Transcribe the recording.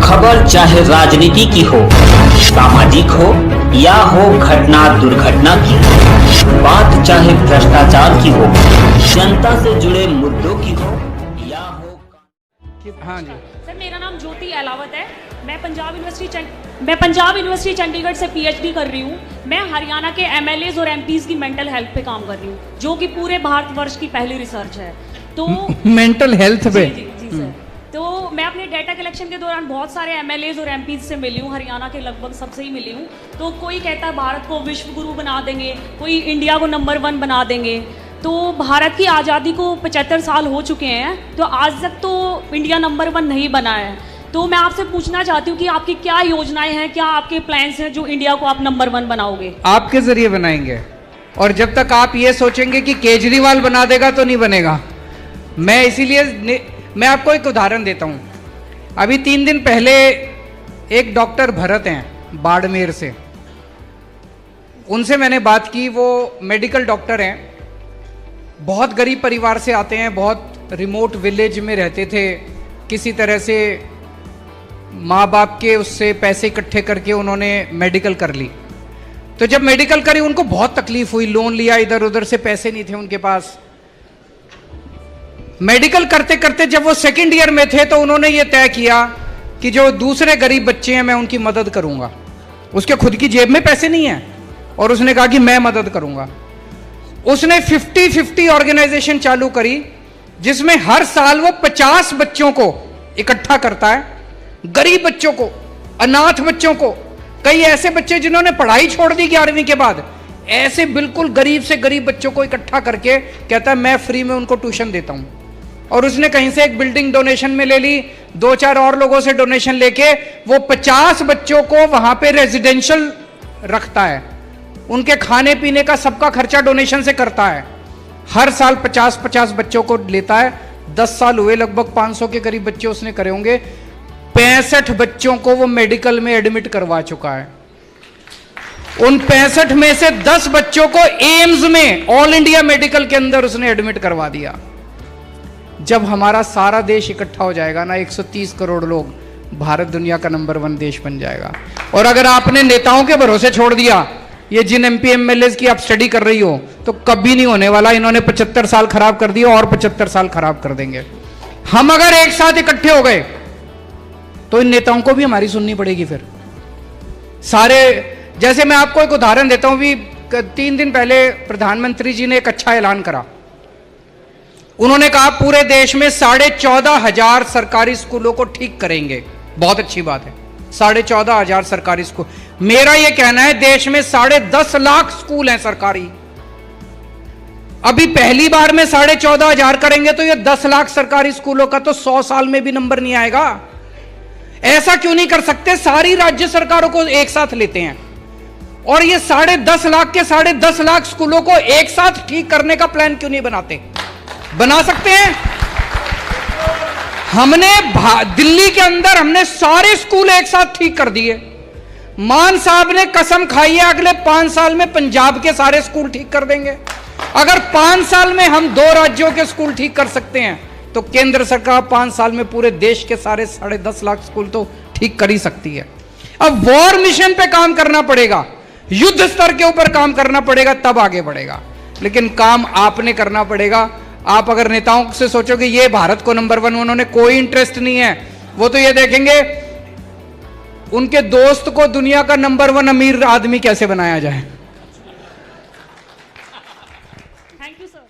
खबर चाहे राजनीति की हो, सामाजिक हो या हो घटना दुर्घटना की, बात चाहे भ्रष्टाचार की हो, जनता से जुड़े मुद्दों की हो या हो। हाँ जी सर, मेरा नाम ज्योति अलावत है। मैं पंजाब यूनिवर्सिटी चंडीगढ़ से पीएचडी कर रही हूँ। मैं हरियाणा के एमएलएज और एमपीज की मेंटल हेल्थ पे काम कर रही हूँ, जो कि पूरे भारतवर्ष की पहली रिसर्च है। तो मेंटल हेल्थ पे जी सर। तो मैं अपने डेटा कलेक्शन के दौरान बहुत सारे एमएलएज और एमपीज से मिली हूँ, हरियाणा के लगभग सबसे ही मिली हूँ। तो कोई कहता है भारत को विश्व गुरु बना देंगे, कोई इंडिया को नंबर 1 बना देंगे। तो भारत की आज़ादी को 75 साल हो चुके हैं, तो आज तक तो इंडिया नंबर 1 नहीं बना है। तो मैं आपसे पूछना चाहती हूँ कि आपकी क्या योजनाएं हैं, क्या आपके प्लान्स हैं जो इंडिया को आप नंबर 1 बनाओगे? आपके जरिए बनाएंगे, और जब तक आप ये सोचेंगे कि केजरीवाल बना देगा तो नहीं बनेगा। मैं इसीलिए मैं आपको एक उदाहरण देता हूँ। अभी 3 दिन पहले एक डॉक्टर भरत हैं बाड़मेर से, उनसे मैंने बात की। वो मेडिकल डॉक्टर हैं, बहुत गरीब परिवार से आते हैं, बहुत रिमोट विलेज में रहते थे। किसी तरह से माँ बाप के उससे पैसे इकट्ठे करके उन्होंने मेडिकल कर ली। तो जब मेडिकल करी उनको बहुत तकलीफ हुई, लोन लिया, इधर उधर से पैसे नहीं थे उनके पास। मेडिकल करते करते जब वो सेकंड ईयर में थे तो उन्होंने ये तय किया कि जो दूसरे गरीब बच्चे हैं मैं उनकी मदद करूंगा। उसके खुद की जेब में पैसे नहीं है, और उसने कहा कि मैं मदद करूंगा। उसने 50-50 ऑर्गेनाइजेशन चालू करी, जिसमें हर साल वो 50 बच्चों को इकट्ठा करता है, गरीब बच्चों को, अनाथ बच्चों को, कई ऐसे बच्चे जिन्होंने पढ़ाई छोड़ दी 11वीं के बाद, ऐसे बिल्कुल गरीब से गरीब बच्चों को इकट्ठा करके कहता है मैं फ्री में उनको ट्यूशन देता हूं। और उसने कहीं से एक बिल्डिंग डोनेशन में ले ली, 2-4 और लोगों से डोनेशन लेके वो 50 बच्चों को वहां पे रेजिडेंशियल रखता है। उनके खाने पीने का सबका खर्चा डोनेशन से करता है। हर साल 50-50 बच्चों को लेता है। 10 साल हुए, लगभग 500 के करीब बच्चे उसने करे होंगे। 65 बच्चों को वो मेडिकल में एडमिट करवा चुका है। उन 65 में से 10 बच्चों को एम्स में, ऑल इंडिया मेडिकल के अंदर उसने एडमिट करवा दिया। जब हमारा सारा देश इकट्ठा हो जाएगा ना, 130 करोड़ लोग, भारत दुनिया का नंबर 1 देश बन जाएगा। और अगर आपने नेताओं के भरोसे छोड़ दिया, ये जिन एमपी एमएलए की आप स्टडी कर रही हो, तो कभी नहीं होने वाला। इन्होंने 75 साल खराब कर दिए और 75 साल खराब कर देंगे। हम अगर एक साथ इकट्ठे हो गए तो इन नेताओं को भी हमारी सुननी पड़ेगी। फिर सारे, जैसे मैं आपको एक उदाहरण देता हूं। भी 3 दिन पहले प्रधानमंत्री जी ने एक अच्छा ऐलान करा। उन्होंने कहा पूरे देश में 14,500 सरकारी स्कूलों को ठीक करेंगे। बहुत अच्छी बात है, 14,500 सरकारी स्कूल। मेरा यह कहना है देश में 10.5 लाख स्कूल हैं सरकारी। अभी पहली बार में 14,500 करेंगे तो ये 10 लाख सरकारी स्कूलों का तो 100 साल में भी नंबर नहीं आएगा। ऐसा क्यों नहीं कर सकते? सारी राज्य सरकारों को एक साथ लेते हैं और ये 10.5 लाख के 10.5 लाख स्कूलों को एक साथ ठीक करने का प्लान क्यों नहीं बनाते? बना सकते हैं। हमने दिल्ली के अंदर हमने सारे स्कूल एक साथ ठीक कर दिए। मान साहब ने कसम खाई है अगले 5 साल में पंजाब के सारे स्कूल ठीक कर देंगे। अगर 5 साल में हम 2 राज्यों के स्कूल ठीक कर सकते हैं तो केंद्र सरकार 5 साल में पूरे देश के सारे 10.5 लाख स्कूल तो ठीक कर ही सकती है। अब वॉर मिशन पे काम करना पड़ेगा, युद्ध स्तर के ऊपर काम करना पड़ेगा, तब आगे बढ़ेगा। लेकिन काम आपने करना पड़ेगा। आप अगर नेताओं से सोचोगे ये भारत को नंबर 1, उन्होंने कोई इंटरेस्ट नहीं है। वो तो ये देखेंगे उनके दोस्त को दुनिया का नंबर 1 अमीर आदमी कैसे बनाया जाए। Thank you sir.